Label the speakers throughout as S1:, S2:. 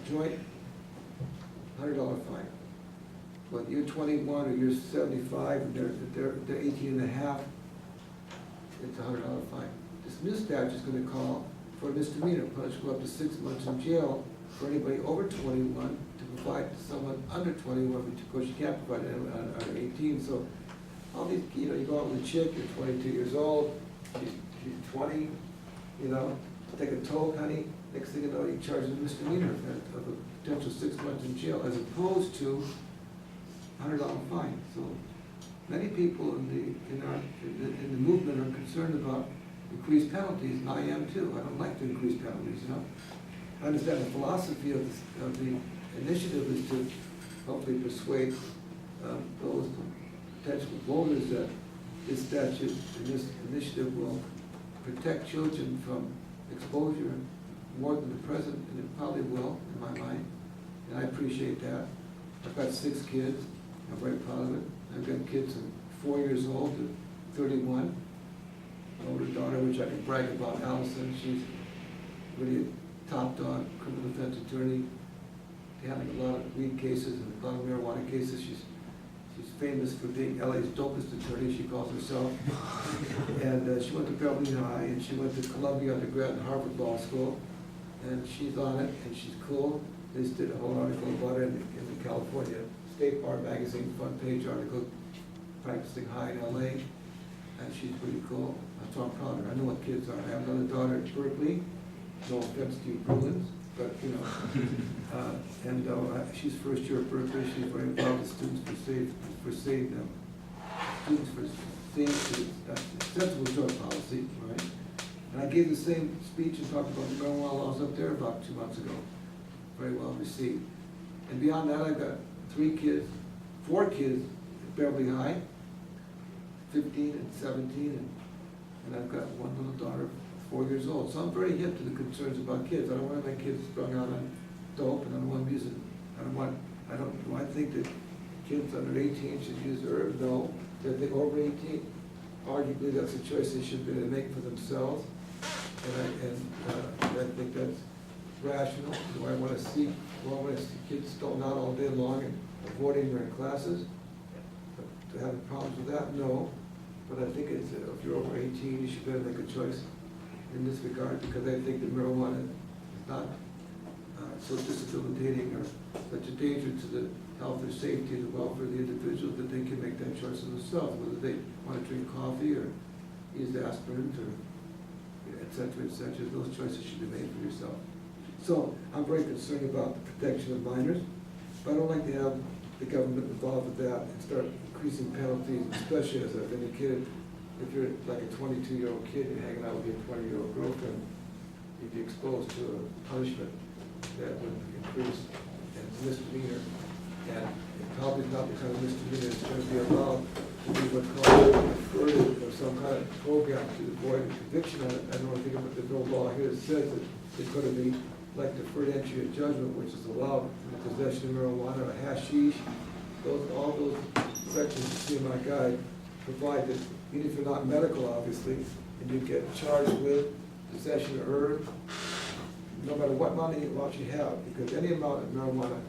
S1: joint, $100 fine. But you're 21 or you're 75 and they're 18 and a half, it's a $100 fine. This new statute is going to call for a misdemeanor, punishable up to 6 months in jail for anybody over 21 to provide to someone under 21, which of course you can't provide anyone under 18. So all these, you know, you go out with a chick, you're 22 years old, she's 20, you know, take a tow, honey. Next thing you know, you charge a misdemeanor offense of a potential 6 months in jail, as opposed to $100 fine. So many people in the movement are concerned about increased penalties, and I am too. I don't like to increase penalties, you know. I understand the philosophy of the initiative is to hopefully persuade those potential voters that this statute and this initiative will protect children from exposure more than the present, and it probably will, in my mind, and I appreciate that. I've got 6 kids. I'm very proud of it. I've got kids from 4 years old to 31. My older daughter, which I can brag about, Allison, she's really a top dog criminal defense attorney, handling a lot of weed cases and a lot of marijuana cases. She's famous for being LA's dopest attorney, she calls herself. And she went to Beverly High, and she went to Columbia undergrad and Harvard Law School. And she's on it, and she's cool. They just did a whole article about it in the California State Bar Magazine front page article, practicing high in LA. And she's pretty cool. So I'm proud of her. I know what kids are. I have another daughter at Berkeley. No offense to you Bruins, but you know. She's first year at Berkeley. She's very involved with students for saving them. Students for saving students. That's sensible drug policy, right? And I gave the same speech and talked about the marijuana laws up there about 2 months ago. Very well received. And beyond that, I've got 4 kids at Beverly High, 15 and 17, and I've got one little daughter, 4 years old. So I'm very hip to the concerns about kids. I don't want my kids strung out on dope, and I don't want music. Do I think that kids under 18 should use herb? No. Do I think over 18? Arguably, that's a choice they should be able to make for themselves. And I think that's rational. Do I want to see kids stoned out all day long and avoiding their classes? To have problems with that? No. But I think it's, if you're over 18, you should better make a choice in this regard, because I think that marijuana is not so disabilitating or such a danger to the health or safety and the welfare of the individual that they can make that choice for themselves, whether they want to drink coffee or use aspirin or et cetera, et cetera. Those choices should be made for yourself. So I'm very concerned about the protection of minors, but I don't like to have the government involved with that and start increasing penalties, especially as I've indicated. If you're like a 22-year-old kid, you're hanging out with your 20-year-old girlfriend, you'd be exposed to a punishment that would increase as misdemeanor. And it probably is not the kind of misdemeanor that's going to be allowed to be what's called deferred or some kind of program to avoid a conviction on it. I don't think about there's no law here that says that it's going to be like deferred entry of judgment, which is allowed in the possession of marijuana or hashish. All those sections you see in my guide provide that even if you're not medical, obviously, and you get charged with possession of herb, no matter what amount you have, because any amount of marijuana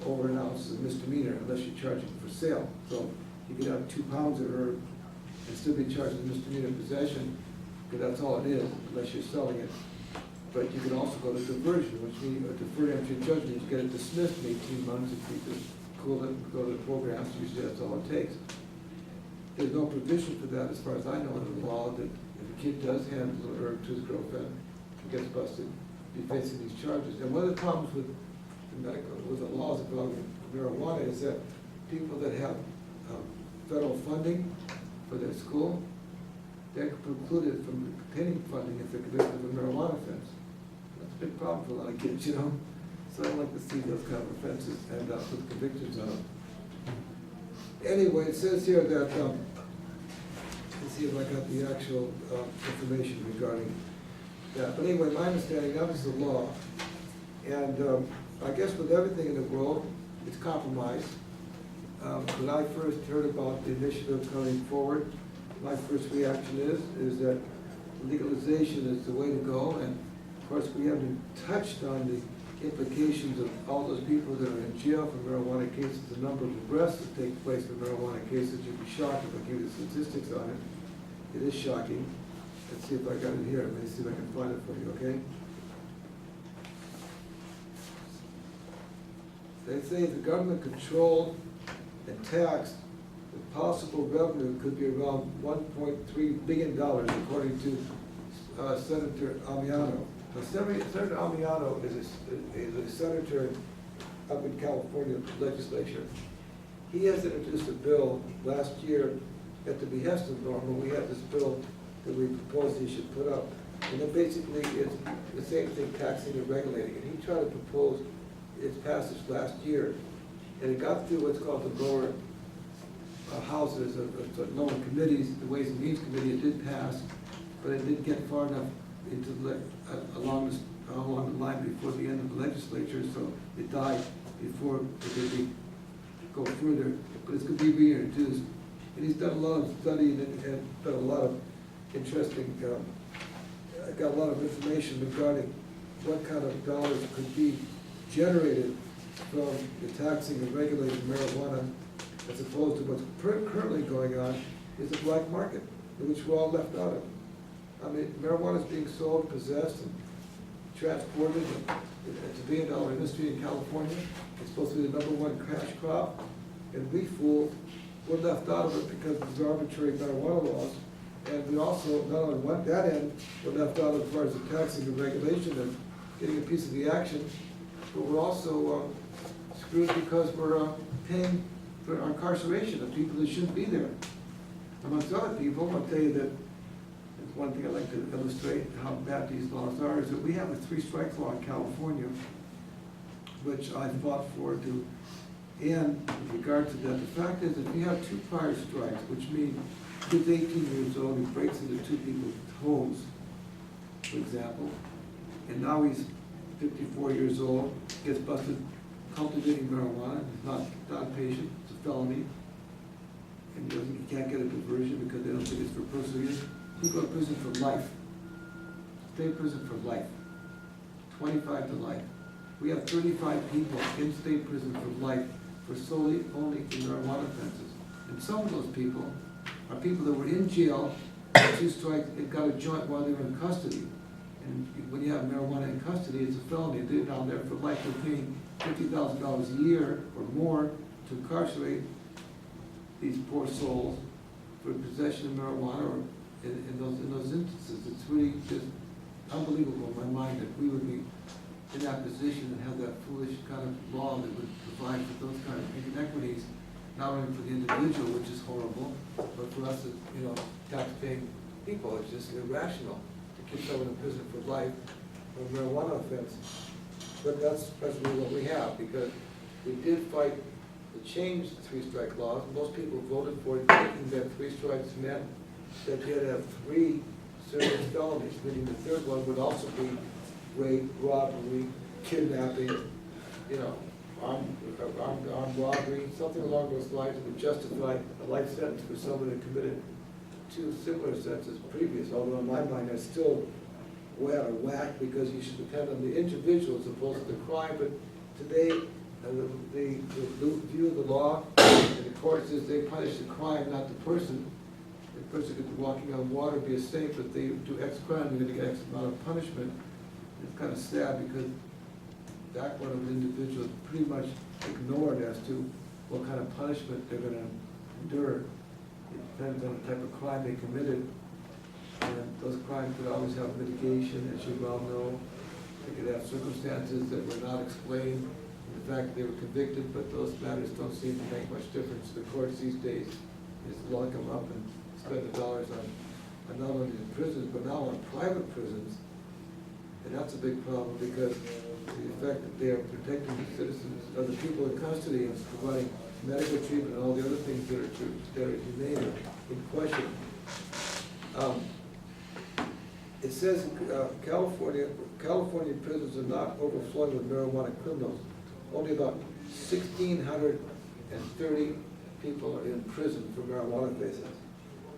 S1: over an ounce is a misdemeanor unless you're charging for sale. So you could have 2 pounds of herb and still be charged with misdemeanor possession, because that's all it is, unless you're selling it. But you can also go to diversion, which means a deferred entry of judgment. You get it dismissed in 18 months if you just cool it and go to the programs. Usually that's all it takes. There's no provision for that, as far as I know, in the law, that if a kid does hand a little herb to his girlfriend and gets busted, be facing these charges. And one of the problems with the laws about marijuana is that people that have federal funding for their school, they're precluded from obtaining funding if they're convicted of a marijuana offense. That's a big problem for a lot of kids, you know. So I don't like to see those kind of offenses end up with convictions on them. Anyway, it says here that, let's see if I got the actual information regarding that. But anyway, my understanding, that was the law. And I guess with everything in the world, it's compromise. When I first heard about the initiative coming forward, my first reaction is that legalization is the way to go. And of course, we haven't touched on the implications of all those people that are in jail for marijuana cases, the number of arrests that take place for marijuana cases, you'd be shocked if I give you the statistics on it. It is shocking. Let's see if I got it here. Let me see if I can find it for you, okay? They say the government controlled and taxed, the possible revenue could be around $1.3 billion, according to Senator Amiano. Now, Senator Amiano is a senator up in California legislature. He has introduced a bill last year at the behest of NORML. We had this bill that we proposed he should put up. And then basically it's the same thing, taxing and regulating. And he tried to propose its passage last year. And it got through what's called the lower houses, lower committees, the Ways and Means Committee. It did pass, but it didn't get far enough into along the line before the end of the legislature, so it died before it could go further. But it's going to be reintroduced. And he's done a lot of study and done a lot of interesting, got a lot of information regarding what kind of dollars could be generated from the taxing and regulating marijuana, as opposed to what's currently going on is the black market, which we're all left out of. I mean, marijuana is being sold, possessed, and transported. It's a $1 billion industry in California. It's supposed to be the #1 cash crop, and we're left out of it because of these arbitrary marijuana laws. And we also, not on that end, we're left out as far as the taxing and regulation and getting a piece of the action, but we're also screwed because we're paying for our incarceration of people that shouldn't be there. Amongst other people, I'll tell you that one thing I'd like to illustrate how bad these laws are is that we have a 3-strike law in California, which I fought for to end with regard to that. The fact is, if you have 2 prior strikes, which means he's 18 years old, he breaks into 2 people's homes, for example, and now he's 54 years old, gets busted cultivating marijuana, he's not a patient, it's a felony, and he can't get a diversion because they don't think it's for personal use. He go to prison for life, state prison for life, 25 to life. We have 35 people in state prison for life for solely only marijuana offenses. And some of those people are people that were in jail, 2 strikes, and got a joint while they were in custody. And when you have marijuana in custody, it's a felony. They're down there for life. They're paying $50,000 a year or more to incarcerate these poor souls for possession of marijuana or in those instances. It's really just unbelievable in my mind that we would be in that position and have that foolish kind of law that would provide for those kind of inequities, not only for the individual, which is horrible, but for us as, tax-paying people. It's just irrational to keep someone in prison for life for a marijuana offense. But that's really what we have, because we did fight to change the 3-strike laws. Most people voted for it, thinking that 3 strikes meant that you had to have 3 serious felonies, meaning the 3rd one would also be rape, robbery, kidnapping, armed robbery, something along those lines that would justify a life sentence for someone who committed 2 similar sentences previous, although in my mind that's still way out of whack because you should depend on the individual as opposed to the crime. But today, the view of the law and the courts is they punish the crime, not the person. The person could be walking on water, be a saint, but they do X crime, they're going to get X amount of punishment. It's kind of sad because that one of the individuals pretty much ignored as to what kind of punishment they're going to endure. It depends on the type of crime they committed. And those crimes could always have mitigation, as you well know. They could have circumstances that were not explained, and the fact that they were convicted, but those matters don't seem to make much difference to the courts these days. They just lock them up and spend the dollars on not only the prisons, but now on private prisons. And that's a big problem because the fact that they are protecting the citizens, or the people in custody, and providing medical treatment and all the other things that are humane in question. It says California prisons are not overflowing with marijuana criminals. Only about 1,630 people are in prison for marijuana cases.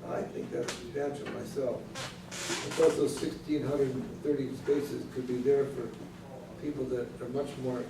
S1: I think that's substantial myself. I thought those 1,630 spaces could be there for people that are much more